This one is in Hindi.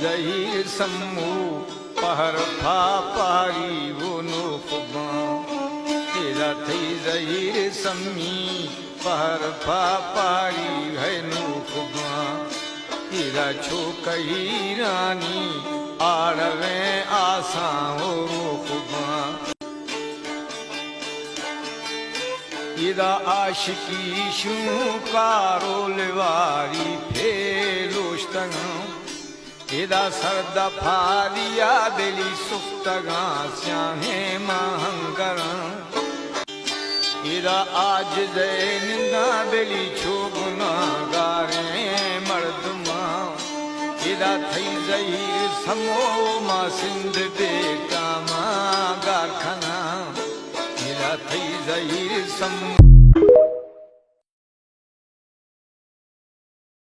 जहीर सम्मू पहर फा पारी वो नो खुबा तेरा थई जहीर सम्मी पहर फा पारी है नो खुबा तेरा छो कही रानी आड़वे आसा हो खुबा तेरा आशिकी शू कारोल वारी फेरोश्तगा तेरा सरदा फारिया दिली सुख्तगा स्याहे महंगरा तेरा आज जैनिंदा दिली छोगुना गारे मर्दमा तेरा थई जहीर समो मा सिंध बेटा मा गारखाना तेरा थई जहीर सम